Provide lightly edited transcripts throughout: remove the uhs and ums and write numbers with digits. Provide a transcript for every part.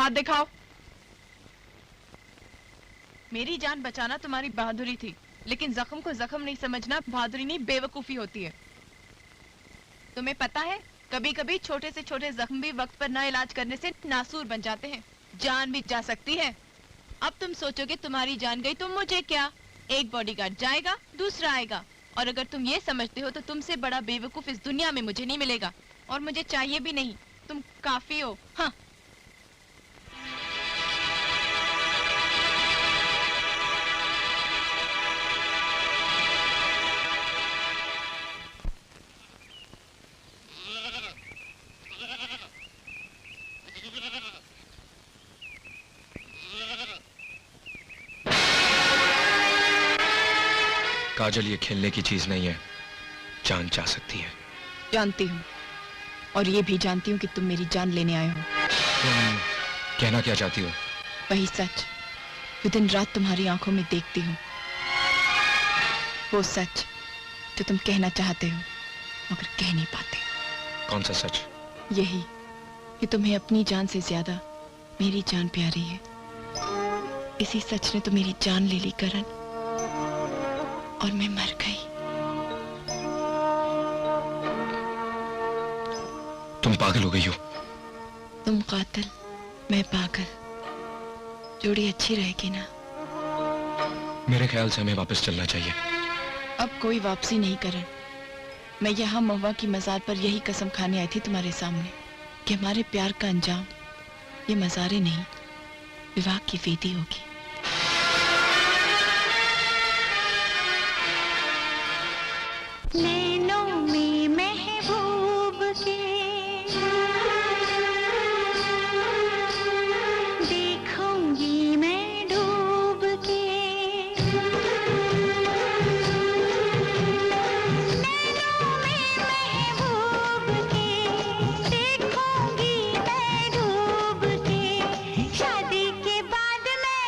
हाथ दिखाओ। मेरी जान बचाना तुम्हारी बहादुरी थी, लेकिन जख्म को जख्म नहीं समझना बहादुरी नहीं, बेवकूफी होती है। तुम्हें पता है, कभी कभी छोटे से छोटे जख्म भी वक्त पर ना इलाज करने से नासूर बन जाते हैं, जान भी जा सकती है। अब तुम सोचोगे तुम्हारी जान गई तो मुझे क्या? एक बॉडीगार्ड जाएगा, दूसरा आएगा, और अगर तुम ये समझते हो तो तुमसे बड़ा बेवकूफ इस दुनिया में मुझे नहीं मिलेगा, और मुझे चाहिए भी नहीं। तुम काफी हो। हाँ। काजल, ये खेलने की चीज नहीं है, जान जा सकती है। जानती हूँ, और ये भी जानती हूँ कि तुम मेरी जान लेने आए हो। तुम कहना क्या चाहती हो? वही सच जो दिन रात तुम्हारी आंखों में देखती हूँ, वो सच जो तुम कहना चाहते हो मगर कह नहीं पाते। कौन सा सच? यही कि तुम्हें अपनी जान से ज्यादा मेरी जान प्यारी है। इसी सच ने तो मेरी जान ले ली करण, और मैं मर गई। तुम पागल हो गई हो। तुम कातिल, मैं पागल, जोड़ी अच्छी रहेगी ना? मेरे ख्याल से हमें वापस चलना चाहिए। अब कोई वापसी नहीं करण। मैं यहाँ महुआ की मजार पर यही कसम खाने आई थी तुम्हारे सामने कि हमारे प्यार का अंजाम ये मजारे नहीं, विवाह की वेदी होगी। नैनों में महबूब के देखूंगी मैं डूब के, नैनों में महबूब के देखूंगी मैं डूब के, शादी के बाद मैं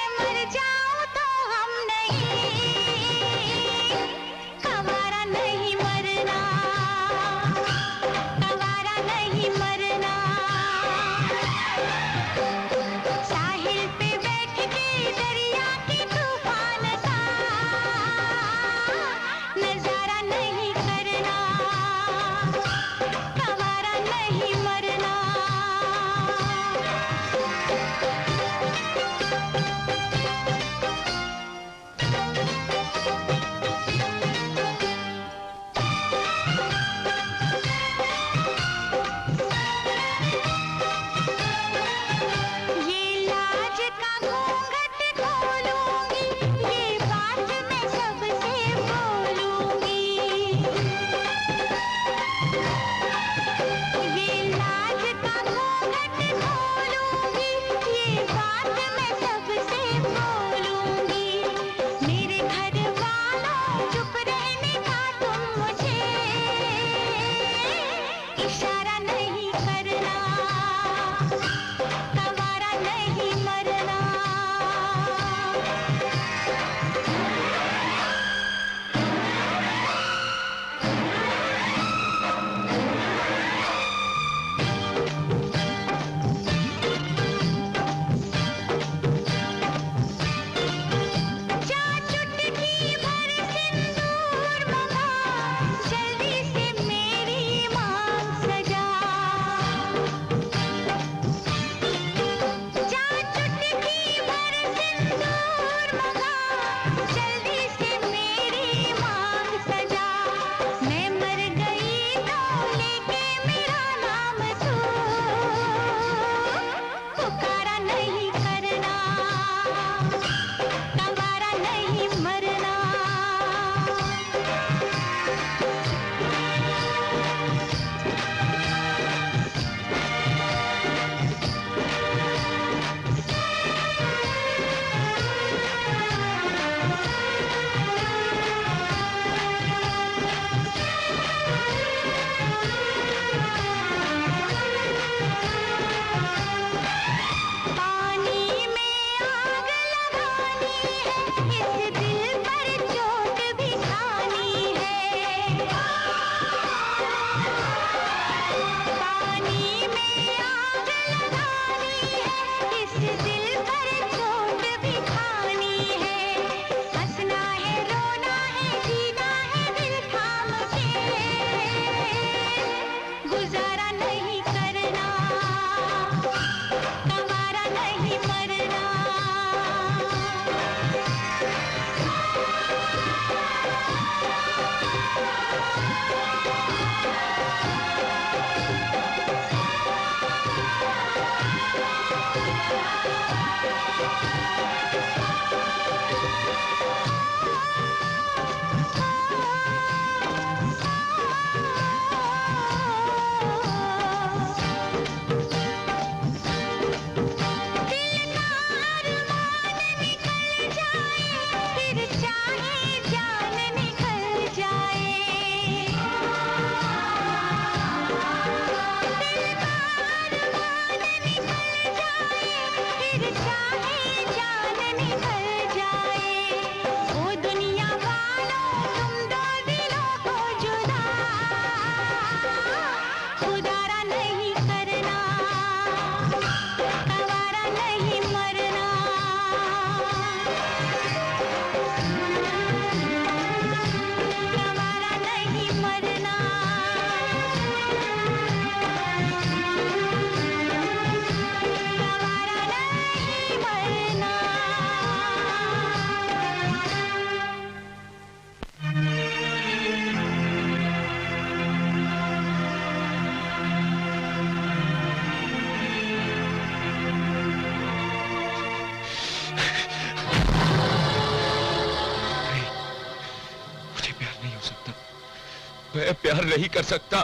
मैं प्यार नहीं कर सकता,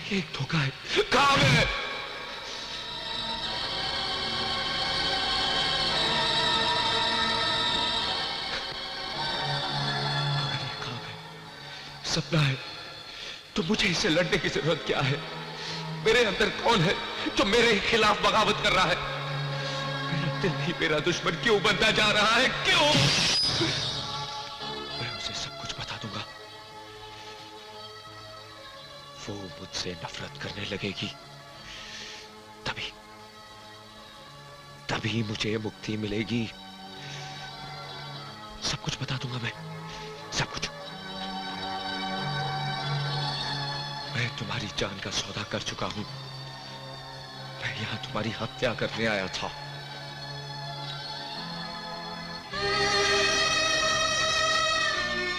ये एक धोखा है। कहां है? अगर ये ख्वाब है, सपना है, तो मुझे इससे लड़ने की जरूरत क्या है? मेरे अंदर कौन है जो मेरे खिलाफ बगावत कर रहा है? मेरा दिल ही मेरा दुश्मन क्यों बनता जा रहा है? क्यों? मैं उसे सब कुछ बता दूंगा, वो मुझसे नफरत करने लगेगी, तभी तभी मुझे मुक्ति मिलेगी। सब कुछ बता दूंगा मैं, सब कुछ। मैं तुम्हारी जान का सौदा कर चुका हूं। मैं यहां तुम्हारी हत्या करने आया था।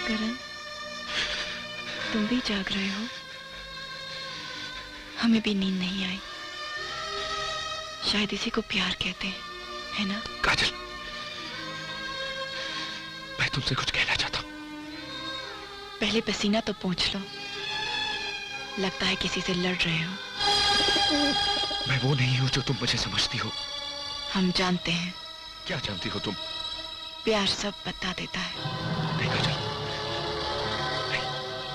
करण, तुम भी जाग रहे हो? हमें भी नींद नहीं आई। शायद इसी को प्यार कहते हैं, है ना? काजल, मैं तुमसे कुछ कहना चाहता हूं। पहले पसीना तो पोंछ लो। लगता है किसी से लड़ रहे हो। मैं वो नहीं हूं जो तुम मुझे समझती हो। हम जानते हैं। क्या जानती हो तुम? प्यार सब बता देता है। नहीं काजल,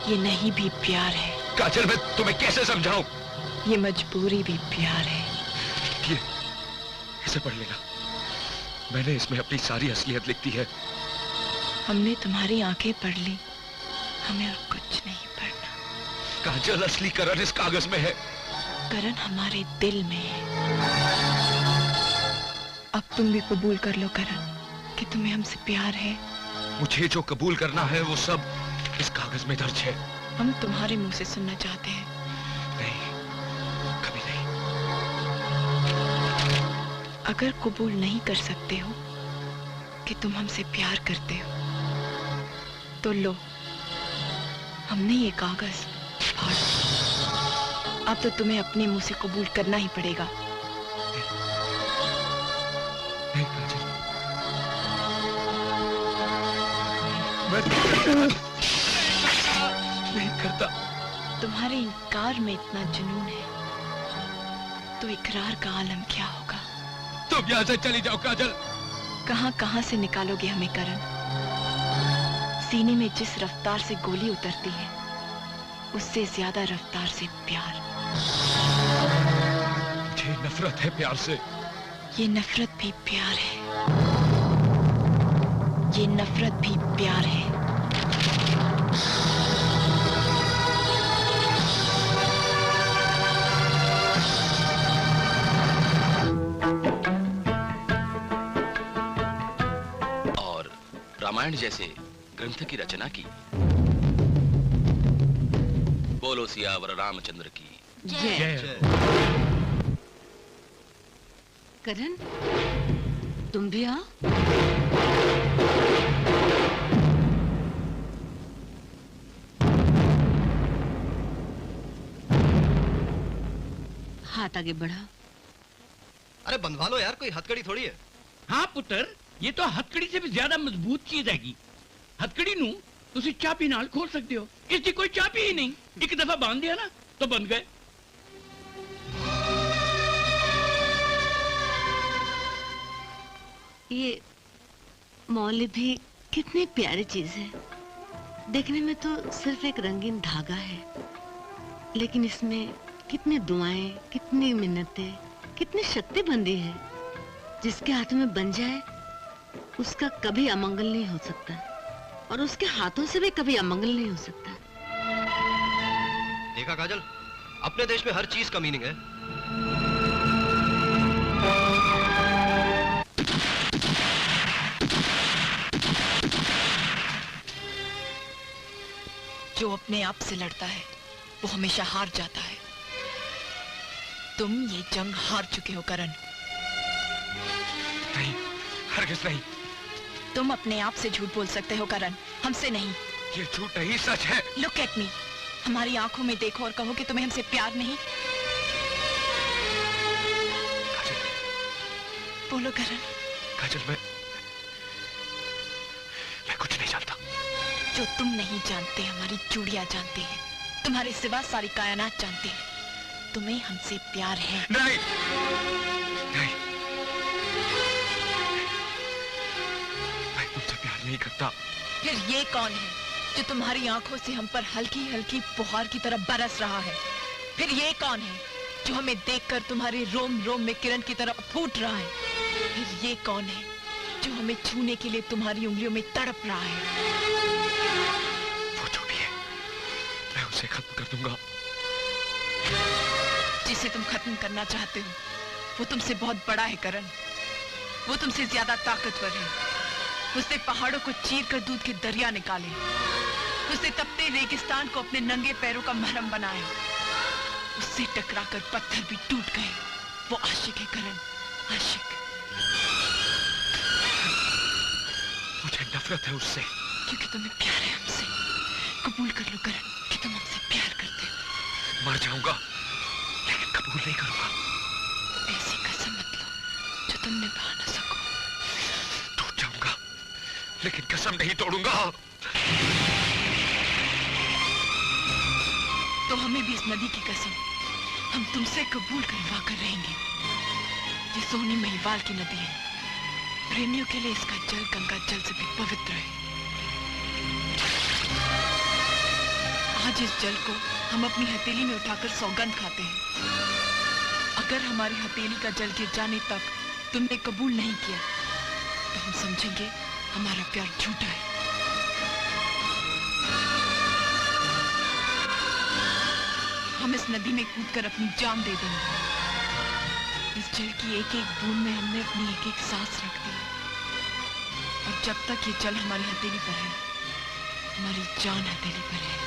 ये नहीं भी प्यार है। काजल, मैं तुम्हें कैसे समझाऊं? ये मजबूरी भी प्यार है। ये इसे पढ़ लेना, मैंने इसमें अपनी सारी असलियत लिख दी है। हमने तुम्हारी आंखें पढ़ ली, हमें और कुछ नहीं पढ़ना। काजल, असली करण इस कागज में है। करण हमारे दिल में है। अब तुम भी कबूल कर लो करण कि तुम्हें हमसे प्यार है। मुझे जो कबूल करना है वो सब इस कागज में दर्ज है। हम तुम्हारे मुंह से सुनना चाहते हैं। नहीं, कभी नहीं। अगर कबूल नहीं कर सकते हो कि तुम हमसे प्यार करते हो, तो लो, हमने ये कागज फाड़ दिया। अब तो तुम्हें अपने मुंह से कबूल करना ही पड़ेगा। नहीं काजल, मैं नहीं करता। तुम्हारे इनकार में इतना जुनून है, तो इकरार का आलम क्या होगा? तुम यहाँ से चली जाओ काजल। कहां कहां से निकालोगे हमें करण? सीने में जिस रफ्तार से गोली उतरती है, उससे ज्यादा रफ्तार से प्यार। मुझे नफरत है प्यार से। ये नफरत भी प्यार है। ये नफरत भी प्यार है। और रामायण जैसे ग्रंथ की रचना की। बोलो सियावर रामचंद्र की जय। करण, तुम भी आओ। हाथ आगे बढ़ा। अरे बंधवा लो यार, कोई हथकड़ी थोड़ी है। हाँ पुत्र, ये तो हथकड़ी से भी ज्यादा मजबूत चीज हैगी। हथकड़ी नू तुसी चाबी नाल खोल सकते हो। इसकी कोई चाबी ही नहीं। एक दफा बांध दिया ना तो बंद गए। ये मौली भी कितनी प्यारी चीज है। देखने में तो सिर्फ एक रंगीन धागा है, लेकिन इसमें कितनी दुआएं, कितनी मिन्नतें, कितनी शक्ति बंधी है। जिसके हाथ में बन जाए उसका कभी अमंगल नहीं हो सकता, और उसके हाथों से भी कभी अमंगल नहीं हो सकता। देखा काजल, अपने देश में हर चीज का मीनिंग है। जो अपने आप से लड़ता है वो हमेशा हार जाता है। तुम ये जंग हार चुके हो करण। नहीं, हरगिज नहीं। तुम अपने आप से झूठ बोल सकते हो करण, हमसे नहीं। ये झूठ नहीं, सच है। लुक एट मी, हमारी आंखों में देखो और कहो कि तुम्हें हमसे प्यार नहीं। काजल, बोलो करण। काजल, मैं कुछ नहीं जानता। जो तुम नहीं जानते हमारी चूड़ियां जानती हैं। तुम्हारे सिवा सारी कायनात जानती है तुम्हें हमसे प्यार है। नहीं नहीं, मैं तुमसे प्यार नहीं करता। फिर ये कौन है जो तुम्हारी आंखों से हम पर हल्की हल्की फुहार की तरह बरस रहा है? फिर ये कौन है जो हमें देखकर तुम्हारे रोम रोम में किरण की तरह फूट रहा है? फिर ये कौन है जो हमें छूने के लिए तुम्हारी उंगलियों में तड़प रहा है? वो जो भी है, मैं उसे खत्म कर दूंगा। जिसे तुम खत्म करना चाहते हो वो तुमसे बहुत बड़ा है करण। वो तुमसे ज्यादा ताकतवर है। उसने पहाड़ों को चीर कर दूध के दरिया निकाले। उसने तपते रेगिस्तान को अपने नंगे पैरों का महरम बनाया। उससे टकराकर पत्थर भी टूट गए। वो आशिक है करण, आशिक। मुझे नफरत है उससे। क्योंकि तुम्हें प्यार है हमसे। कबूल कर लो करण कि तुम हमसे प्यार करते हो। मर जाऊंगा लेकिन कबूल नहीं करूंगा। ऐसी कसम मत लो जो तुम निभा न सको। टूट जाऊंगा लेकिन कसम नहीं तोड़ूंगा। तो हमें भी इस नदी की कसम हम तुमसे कबूल करवा कर रहेंगे। ये सोनी महिवाल की नदी है। प्रेमियों के लिए इसका जल गंगा जल से भी पवित्र है। आज इस जल को हम अपनी हथेली में उठाकर सौगंध खाते हैं। अगर हमारी हथेली का जल गिर जाने तक तुमने कबूल नहीं किया तो हम समझेंगे हमारा प्यार झूठा है। हम इस नदी में कूदकर अपनी जान दे देंगे। इस जल की एक एक बूंद में हमने अपनी एक एक सांस रख दी। और जब तक ये जल हमारी हथेली पर है हमारी जान हथेली पर है।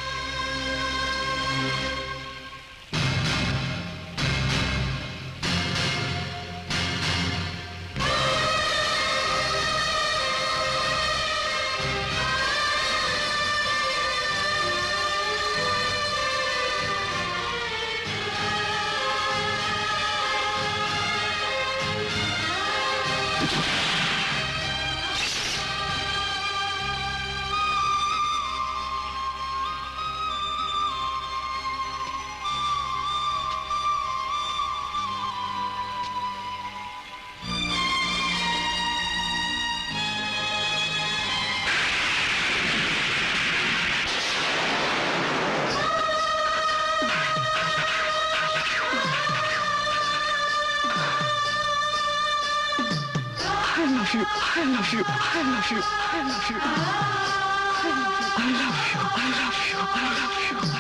I love you. I love you. I love you. I love you. I love you. I love you. I love you.